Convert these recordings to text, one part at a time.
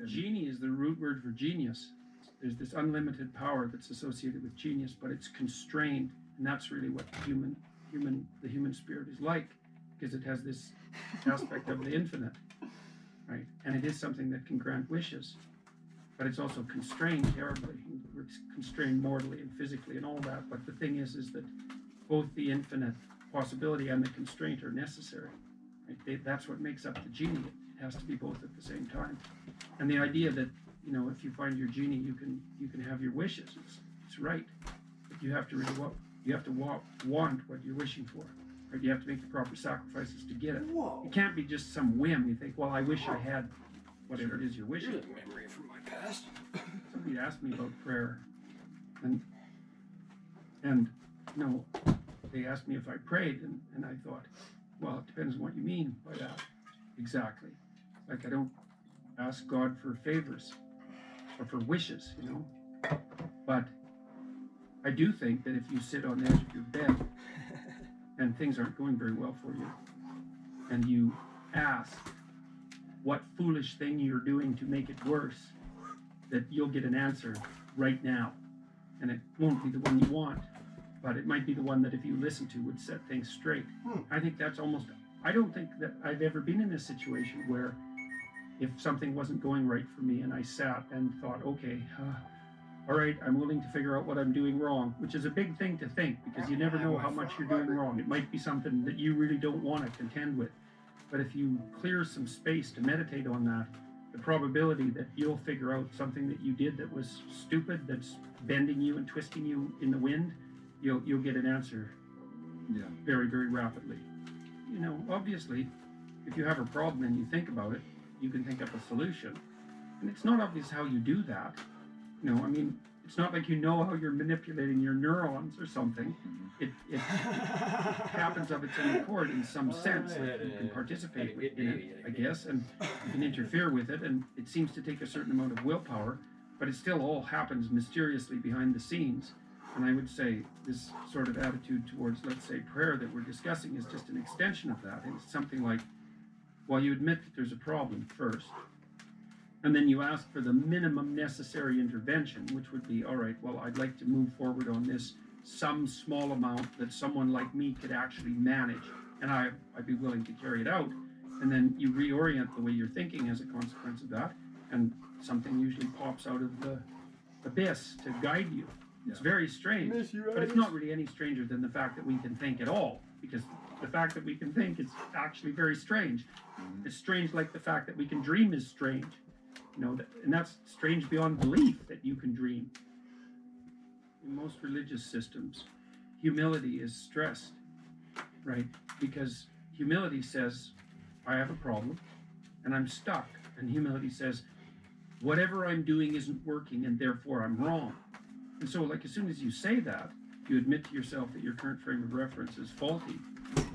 GeNie is the root word for genius. There's this unlimited power that's associated with genius, but it's constrained, and that's really what the human spirit is like, because it has this aspect of the infinite, right? And it is something that can grant wishes, but it's also constrained terribly. We're constrained mortally and physically and all that. But the thing is that both the infinite possibility and the constraint are necessary. Right? That's what makes up the GeNie. It has to be both at the same time. And the idea that, you know, if you find your GeNie, you can have your wishes. It's right, but you have to really want what you're wishing for. Right? You have to make the proper sacrifices to get it. Whoa. It can't be just some whim. You think, well, I wish I had whatever it is you're wishing. Here's a memory from my past. Somebody asked me about prayer, and you know, they asked me if I prayed, and I thought, well, it depends on what you mean by that. Exactly. Like, I don't ask God for favors or for wishes, you know. But I do think that if you sit on the edge of your bed and things aren't going very well for you, and you ask what foolish thing you're doing to make it worse, that you'll get an answer right now. And it won't be the one you want, but it might be the one that if you listen to would set things straight. I think that's almost, I don't think that I've ever been in a situation where if something wasn't going right for me and I sat and thought, okay, all right, I'm willing to figure out what I'm doing wrong, which is a big thing to think, because you never know how much you're doing wrong. It might be something that you really don't want to contend with. But if you clear some space to meditate on that, the probability that you'll figure out something that you did that was stupid, that's bending you and twisting you in the wind, you'll get an answer very, very rapidly. You know, obviously, if you have a problem and you think about it, you can think up a solution. And it's not obvious how you do that. You know, I mean, it's not like you know how you're manipulating your neurons or something. It happens of its own accord in some sense. Like you can participate in it, I guess, and you can interfere with it, and it seems to take a certain amount of willpower, but it still all happens mysteriously behind the scenes. And I would say this sort of attitude towards, let's say, prayer that we're discussing is just an extension of that. It's something like, well, you admit that there's a problem first, and then you ask for the minimum necessary intervention, which would be, all right, well, I'd like to move forward on this, some small amount that someone like me could actually manage, and I'd be willing to carry it out. And then you reorient the way you're thinking as a consequence of that, and something usually pops out of the abyss to guide you. It's very strange, but it's not really any stranger than the fact that we can think at all, because the fact that we can think is actually very strange. It's strange like the fact that we can dream is strange. You know, and that's strange beyond belief that you can dream. In most religious systems, humility is stressed, right? Because humility says, I have a problem and I'm stuck. And humility says, whatever I'm doing isn't working and therefore I'm wrong. And so, like, as soon as you say that, you admit to yourself that your current frame of reference is faulty.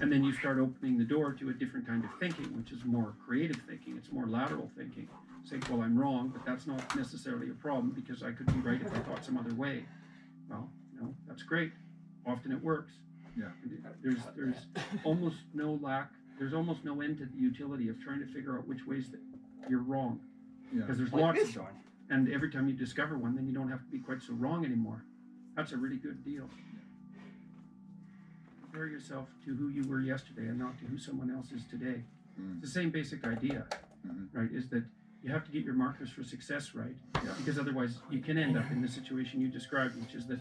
And then you start opening the door to a different kind of thinking, which is more creative thinking. It's more lateral thinking. Say, well, I'm wrong, but that's not necessarily a problem because I could be right if I thought some other way. Well, no, that's great. Often it works. Yeah. There's almost no end to the utility of trying to figure out which ways that you're wrong. Because there's lots of them. And every time you discover one, then you don't have to be quite so wrong anymore. That's a really good deal. Compare yourself to who you were yesterday and not to who someone else is today. It's the same basic idea, right? Is that you have to get your markers for success right, because otherwise you can end up in the situation you described, which is that,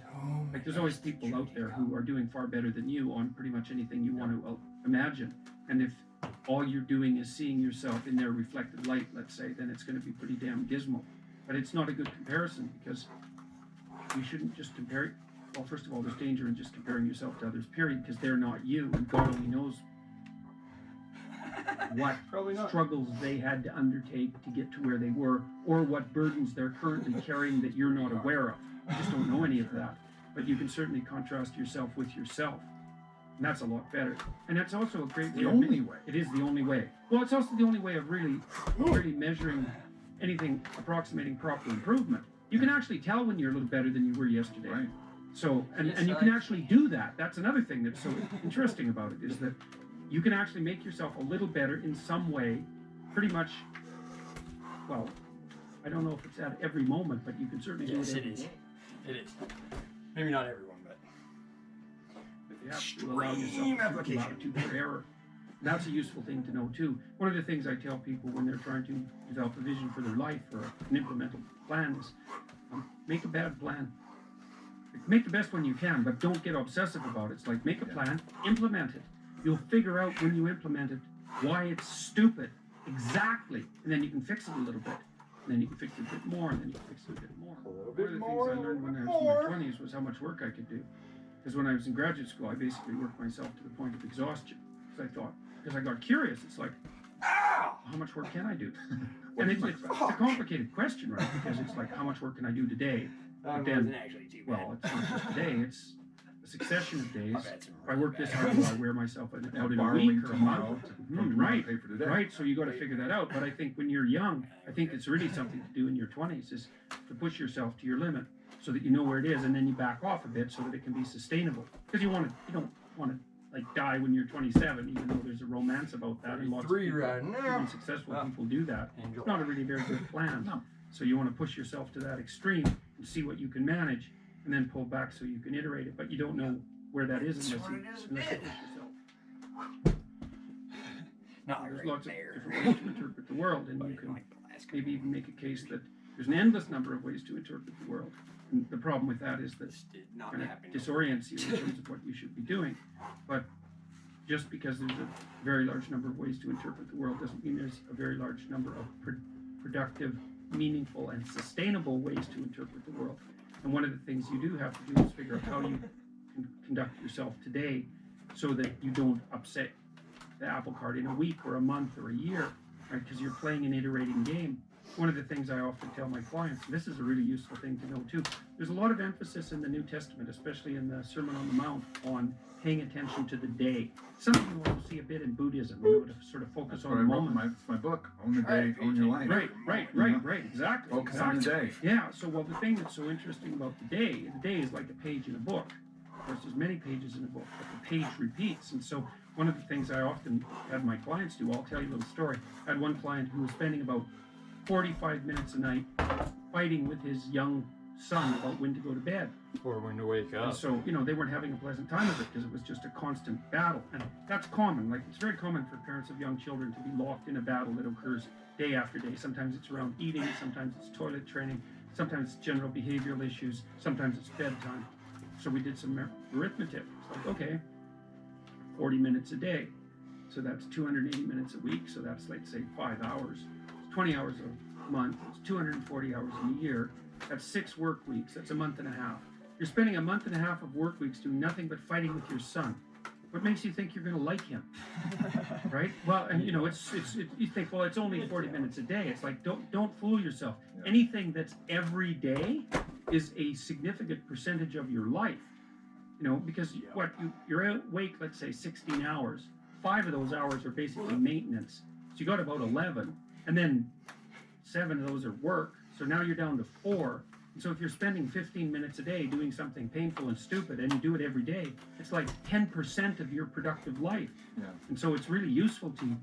like, there's always people out there who are doing far better than you on pretty much anything you want to imagine. And if all you're doing is seeing yourself in their reflected light, let's say, then it's going to be pretty damn dismal. But it's not a good comparison, because you shouldn't just compare. Well, first of all, there's danger in just comparing yourself to others, period, because they're not you, and God only knows what struggles they had to undertake to get to where they were, or what burdens they're currently carrying that you're not aware of. You just don't know any of that. But you can certainly contrast yourself with yourself, and that's a lot better. And that's also a great way. The only way. It is the only way. Well, it's also the only way of really measuring anything approximating proper improvement. You can actually tell when you're a little better than you were yesterday. Right. So, and you can actually do that. That's another thing that's so interesting about it, is that you can actually make yourself a little better in some way, pretty much, well, I don't know if it's at every moment, but you can certainly do it every day. It is. Maybe not everyone, but You have to allow yourself application. latitude for error. That's a useful thing to know too. One of the things I tell people when they're trying to develop a vision for their life or an implemental plan is make a bad plan. Make the best one you can, but don't get obsessive about it. It's like make a plan, implement it. You'll figure out when you implement it why it's stupid. Exactly. And then you can fix it a little bit. And then you can fix it a bit more, and then you can fix it a bit more. One of the things I learned when I was in my 20s was how much work I could do. Because when I was in graduate school, I basically worked myself to the point of exhaustion. Because I thought, because I got curious, it's like, how much work can I do? And it's a complicated question, right? Because it's like, how much work can I do today? But then, well, it's not just today, it's a succession of days. If I work this hard, will I wear myself out in a week or a month? Right, so you got to figure that out. But I think when you're young, I think it's really something to do in your 20s is to push yourself to your limit so that you know where it is, and then you back off a bit so that it can be sustainable. Because you don't want to like die when you're 27, even though there's a romance about that, and lots of people, even successful people do that. It's not a really very good plan. So you want to push yourself to that extreme and see what you can manage, and then pull back so you can iterate it. But you don't know where that is unless you push yourself. There's lots of different ways to interpret the world, and you can maybe even make a case that there's an endless number of ways to interpret the world. And the problem with that is that it kind of disorients you in terms of what you should be doing. But just because there's a very large number of ways to interpret the world doesn't mean there's a very large number of productive, meaningful, and sustainable ways to interpret the world. And one of the things you do have to do is figure out how you can conduct yourself today so that you don't upset the apple cart in a week or a month or a year, right? Because you're playing an iterating game. One of the things I often tell my clients, and this is a really useful thing to know too, there's a lot of emphasis in the New Testament, especially in the Sermon on the Mount, on paying attention to the day. Something you also see a bit in Buddhism, to sort of focus on the moment. It's my book, Own the Day, Own Your Life. Right, exactly. Focus on the day. Yeah, so well, the thing that's so interesting about the day is like a page in a book. Of course, there's many pages in a book, but the page repeats. And so one of the things I often have my clients do, I'll tell you a little story. I had one client who was spending about 45 minutes a night fighting with his young son about when to go to bed. Or when to wake up. And so, they weren't having a pleasant time of it because it was just a constant battle. And that's common. Like, it's very common for parents of young children to be locked in a battle that occurs day after day. Sometimes it's around eating, sometimes it's toilet training, sometimes it's general behavioral issues, sometimes it's bedtime. So we did some arithmetic. It's like, okay, 40 minutes a day. So that's 280 minutes a week. So that's, like, say, 5 hours. 20 hours a month, it's 240 hours in a year, that's 6 work weeks, that's a month and a half. You're spending a month and a half of work weeks doing nothing but fighting with your son. What makes you think you're going to like him? Right? Well, and you think, well, it's only 40 minutes a day. It's like, don't fool yourself. Anything that's every day is a significant percentage of your life. Because you're awake, let's say 16 hours, 5 of those hours are basically maintenance. So you got about 11. And then 7 of those are work. So now you're down to 4. And so if you're spending 15 minutes a day doing something painful and stupid, and you do it every day, it's like 10% of your productive life. Yeah. And so it's really useful to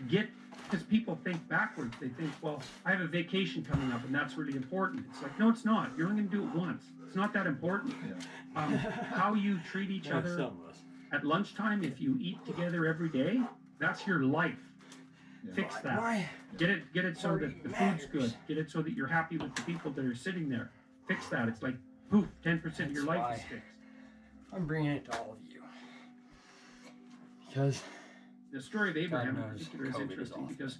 get, because people think backwards. They think, well, I have a vacation coming up, and that's really important. It's like, no, it's not. You're only going to do it once. It's not that important. Yeah. How you treat each other at lunchtime, if you eat together every day, that's your life. Yeah. Fix that. Get it so that the food's good. Get it so that you're happy with the people that are sitting there. Fix that. It's like, poof, 10% of your life is fixed. I'm bringing it to all of you. Because the story of Abraham in particular is interesting because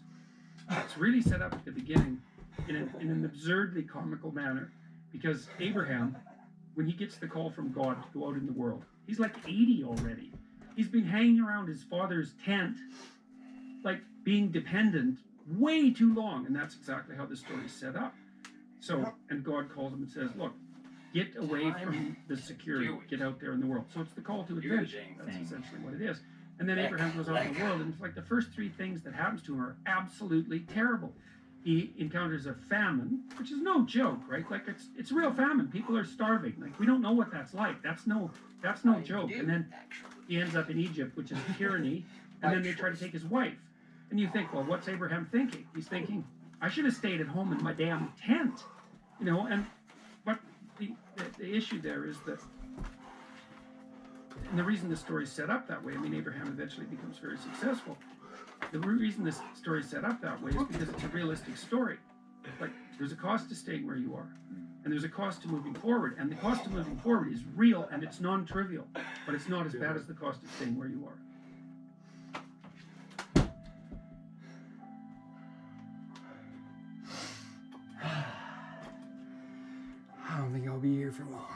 it's really set up at the beginning in an absurdly comical manner. Because Abraham, when he gets the call from God to go out in the world, he's like 80 already. He's been hanging around his father's tent, like being dependent way too long, and that's exactly how the story is set up. So, and God calls him and says, look, get away from the security, get out there in the world. So it's the call to adventure. That's essentially what it is. And then Abraham goes out in the world, and it's like the first 3 things that happens to him are absolutely terrible. He encounters a famine, which is no joke, right? Like it's real famine. People are starving. Like, we don't know what that's like. That's no joke. And then he ends up in Egypt, which is tyranny, and then they try to take his wife. And you think, well, what's Abraham thinking? He's thinking, I should have stayed at home in my damn tent, you know. And but the issue there is that, and the reason the story's set up that way, I mean, Abraham eventually becomes very successful. The reason this story's set up that way is because it's a realistic story. Like, there's a cost to staying where you are, and there's a cost to moving forward, and the cost of moving forward is real and it's non-trivial, but it's not as bad as the cost of staying where you are. I don't think I'll be here for long.